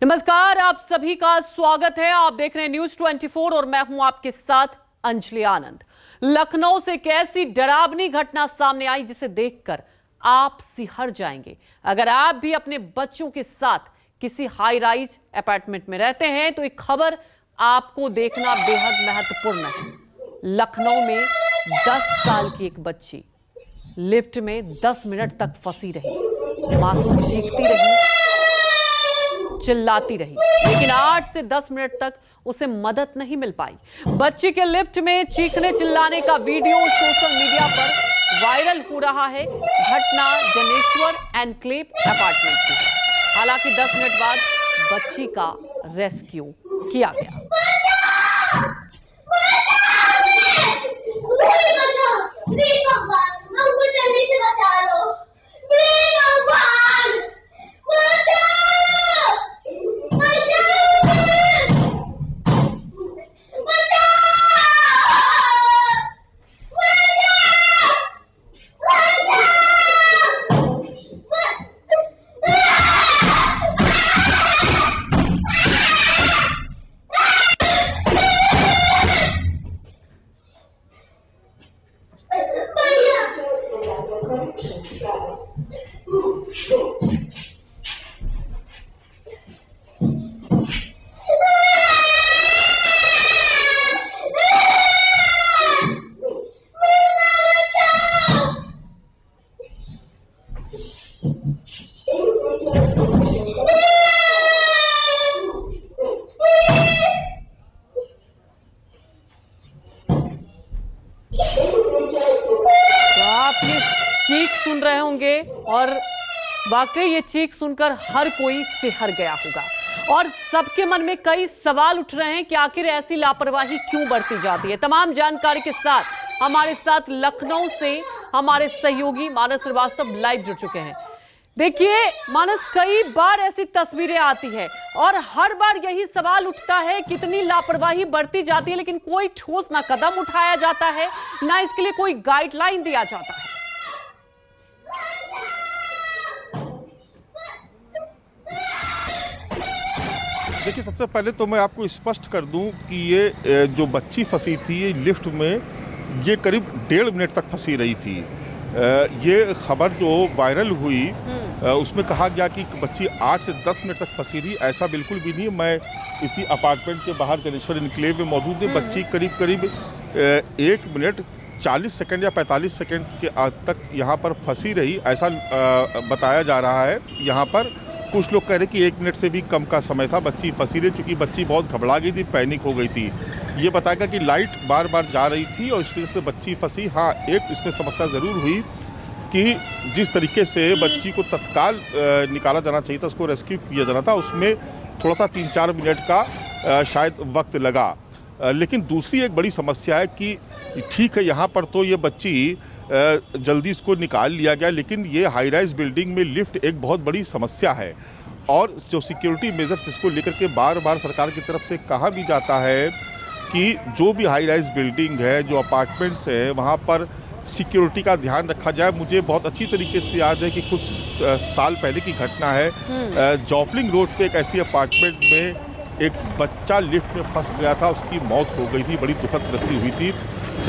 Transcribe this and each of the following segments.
नमस्कार, आप सभी का स्वागत है। आप देख रहे हैं न्यूज 24 और मैं हूं आपके साथ अंजलि आनंद। लखनऊ से एक ऐसी डरावनी घटना सामने आई जिसे देखकर आप सिहर जाएंगे। अगर आप भी अपने बच्चों के साथ किसी हाई राइज अपार्टमेंट में रहते हैं तो एक खबर आपको देखना बेहद महत्वपूर्ण है। लखनऊ में 10 साल की एक बच्ची लिफ्ट में 10 मिनट तक फंसी रही। मासूम चीखती रही, चिल्लाती रही, लेकिन 8 से 10 मिनट तक उसे मदद नहीं मिल पाई। बच्ची के लिफ्ट में चीखने चिल्लाने का वीडियो सोशल मीडिया पर वायरल हो रहा है। घटना जनेश्वर एनक्लेव अपार्टमेंट की है। हालांकि 10 मिनट बाद बच्ची का रेस्क्यू किया गया। चीख सुन रहे होंगे और वाकई ये चीख सुनकर हर कोई सिहर गया होगा और सबके मन में कई सवाल उठ रहे हैं कि आखिर ऐसी लापरवाही क्यों बरती जाती है। तमाम जानकारी के साथ हमारे साथ लखनऊ से हमारे सहयोगी मानस श्रीवास्तव लाइव जुड़ चुके हैं। देखिए मानस, कई बार ऐसी तस्वीरें आती है और हर बार यही सवाल उठता है कितनी लापरवाही बरती जाती है, लेकिन कोई ठोस ना कदम उठाया जाता है ना इसके लिए कोई गाइडलाइन दिया जाता है। देखिए, सबसे पहले तो मैं आपको स्पष्ट कर दूं कि ये जो बच्ची फंसी थी ये लिफ्ट में ये करीब 1.5 मिनट तक फंसी रही थी। ये खबर जो वायरल हुई उसमें कहा गया कि बच्ची 8 से 10 मिनट तक फंसी रही। ऐसा बिल्कुल भी नहीं। मैं इसी अपार्टमेंट के बाहर जनेश्वर एनक्लेव में मौजूद है। बच्ची करीब 1 मिनट 40 सेकंड या 45 सेकंड के तक यहाँ पर फंसी रही, ऐसा बताया जा रहा है। यहाँ पर कुछ लोग कह रहे कि 1 मिनट से भी कम का समय था बच्ची फंसी रही, चूँकि बच्ची बहुत घबरा गई थी, पैनिक हो गई थी। ये बताया कि लाइट बार बार जा रही थी और इस वजह से बच्ची फंसी। हाँ, एक इसमें समस्या ज़रूर हुई कि जिस तरीके से बच्ची को तत्काल निकाला जाना चाहिए था, उसको रेस्क्यू किया जाना था, उसमें थोड़ा सा 3-4 मिनट का शायद वक्त लगा। लेकिन दूसरी एक बड़ी समस्या है कि ठीक है, यहाँ पर तो ये बच्ची जल्दी इसको निकाल लिया गया, लेकिन ये हाई राइज बिल्डिंग में लिफ्ट एक बहुत बड़ी समस्या है और जो सिक्योरिटी मेजर्स इसको लेकर के बार बार सरकार की तरफ से कहा भी जाता है कि जो भी हाई राइज बिल्डिंग है, जो अपार्टमेंट्स हैं, वहाँ पर सिक्योरिटी का ध्यान रखा जाए। मुझे बहुत अच्छी तरीके से याद है कि कुछ साल पहले की घटना है। जॉपलिंग रोड पे एक ऐसी अपार्टमेंट में एक बच्चा लिफ्ट में फंस गया था, उसकी मौत हो गई थी, बड़ी दुखद मृत्यु हुई थी।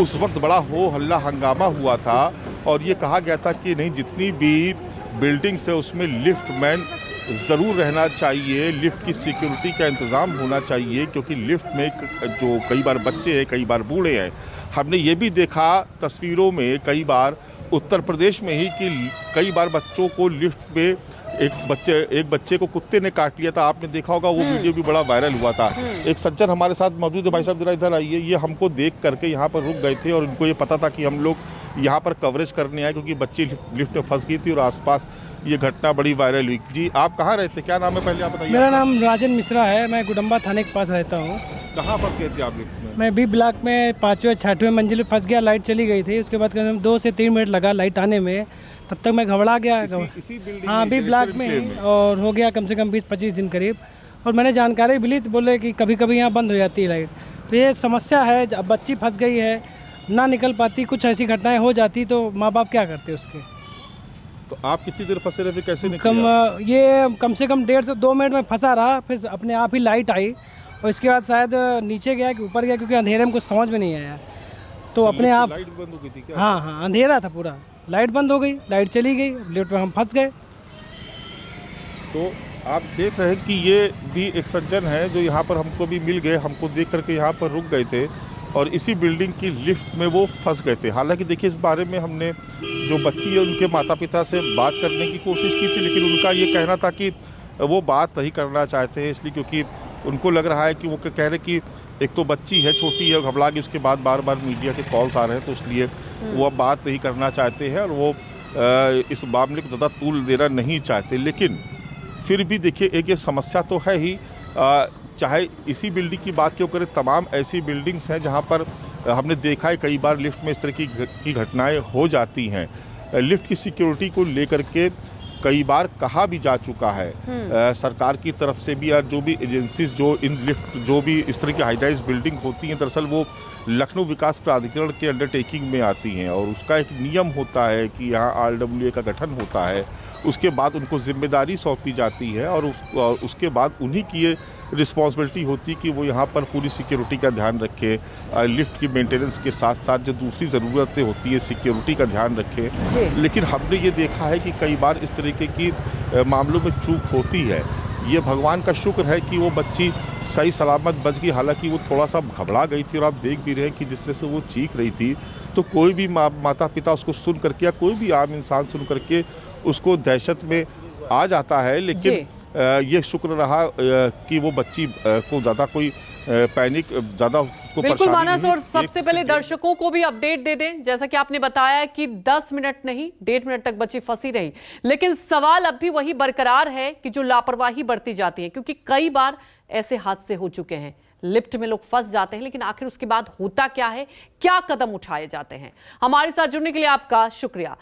उस वक्त बड़ा हो हल्ला हंगामा हुआ था और ये कहा गया था कि नहीं, जितनी भी बिल्डिंग्स है उसमें लिफ्ट मैन ज़रूर रहना चाहिए, लिफ्ट की सिक्योरिटी का इंतज़ाम होना चाहिए, क्योंकि लिफ्ट में जो कई बार बच्चे हैं, कई बार बूढ़े हैं। हमने ये भी देखा तस्वीरों में कई बार उत्तर प्रदेश में ही कि कई बार बच्चों को लिफ्ट में एक बच्चे को कुत्ते ने काट लिया था। आपने देखा होगा, वो वीडियो भी बड़ा वायरल हुआ था। एक सज्जन हमारे साथ मौजूद है। भाई साहब जरा इधर आइए। ये हमको देख करके यहाँ पर रुक गए थे और इनको ये पता था कि हम लोग यहाँ पर कवरेज करने आए, क्योंकि बच्ची लिफ्ट में फंस गई थी और आसपास ये घटना बड़ी वायरल हुई। जी, आप कहाँ रहते, क्या नाम है पहले आप बताइए। मेरा नाम राजन मिश्रा है, मैं गुडम्बा थाने के पास रहता हूँ। कहाँ फंस गए थे आप लिफ्ट में? मैं बी ब्लॉक में 5वें 6वें मंजिल में फंस गया। लाइट चली गई थी, उसके बाद 2 से 3 मिनट लगा लाइट आने में। तब तक मैं घबरा गया। हाँ, बी ब्लॉक में, और हो गया कम से कम 20-25 दिन करीब। और मैंने जानकारी मिली तो बोले कि कभी कभी यहाँ बंद हो जाती है लाइट। तो ये समस्या है। अब बच्ची फंस गई है, ना निकल पाती, कुछ ऐसी घटनाएं हो जाती तो माँ बाप क्या करते उसके। तो आप कितनी देर फंसे रहे थे, कैसे ये कम से कम 1.5 से 2 मिनट में फंसा रहा, फिर अपने आप ही लाइट आई और इसके बाद शायद नीचे गया कि ऊपर गया, क्योंकि अंधेरे में कुछ समझ में नहीं आया, तो अपने आप लाइट बंद हो गई थी क्या? हाँ अंधेरा था पूरा, लाइट बंद हो गई, लाइट चली गई, लिफ्ट में हम फंस गए। तो आप देख रहे हैं कि ये भी एक सज्जन है जो यहाँ पर हमको भी मिल गए, हमको देख करके यहाँ पर रुक गए थे और इसी बिल्डिंग की लिफ्ट में वो फंस गए थे। हालांकि देखिए, इस बारे में हमने जो बच्ची है उनके माता पिता से बात करने की कोशिश की थी, लेकिन उनका ये कहना था कि वो बात नहीं करना चाहते हैं, इसलिए क्योंकि उनको लग रहा है कि वो कह रहे कि एक तो बच्ची है, छोटी है, घबरा गई, उसके बाद बार बार मीडिया के कॉल्स आ रहे हैं, तो इसलिए वो अब बात नहीं करना चाहते हैं और वो इस मामले को ज़्यादा तूल देना नहीं चाहते। लेकिन फिर भी देखिए, एक ये समस्या तो है ही, चाहे इसी बिल्डिंग की बात क्यों करें, तमाम ऐसी बिल्डिंग्स हैं जहां पर हमने देखा है कई बार लिफ्ट में इस तरह की घटनाएं हो जाती हैं। लिफ्ट की सिक्योरिटी को लेकर के कई बार कहा भी जा चुका है सरकार की तरफ से भी, और जो भी एजेंसीज जो इन लिफ्ट जो भी इस तरह की हाईराइज बिल्डिंग होती हैं, दरअसल वो लखनऊ विकास प्राधिकरण के अंडरटेकिंग में आती हैं और उसका एक नियम होता है कि यहाँ RWA का गठन होता है, उसके बाद उनको जिम्मेदारी सौंपी जाती है और उसके बाद उन्हीं की ये रिस्पॉन्सिबिलिटी होती है कि वो यहाँ पर पूरी सिक्योरिटी का ध्यान रखें, लिफ्ट की मेंटेनेंस के साथ साथ जो दूसरी ज़रूरतें होती है सिक्योरिटी का ध्यान रखें। लेकिन हमने ये देखा है कि कई बार इस तरीके की मामलों में चूक होती है। ये भगवान का शुक्र है कि वो बच्ची सही सलामत बच गई, हालांकि वो थोड़ा सा घबरा गई थी और आप देख भी रहे हैं कि जिस तरह से वो चीख रही थी, तो कोई भी माता पिता उसको सुन करके या कोई भी आम इंसान सुन करके उसको दहशत में आ जाता है। लेकिन ये शुक्र रहा कि वो बच्ची को ज़्यादा कोई पैनिक ज़्यादा उसको बिल्कुल मानस, और सबसे 1 से पहले दर्शकों को भी अपडेट दे दें, जैसा कि आपने बताया कि 10 मिनट नहीं 1.5 मिनट तक बच्ची फंसी रही, लेकिन सवाल अब भी वही बरकरार है कि जो लापरवाही बरती जाती है, क्योंकि कई बार ऐसे हादसे हो चुके हैं, लिफ्ट में लोग फंस जाते हैं, लेकिन आखिर उसके बाद होता क्या है, क्या कदम उठाए जाते हैं। हमारे साथ जुड़ने के लिए आपका शुक्रिया।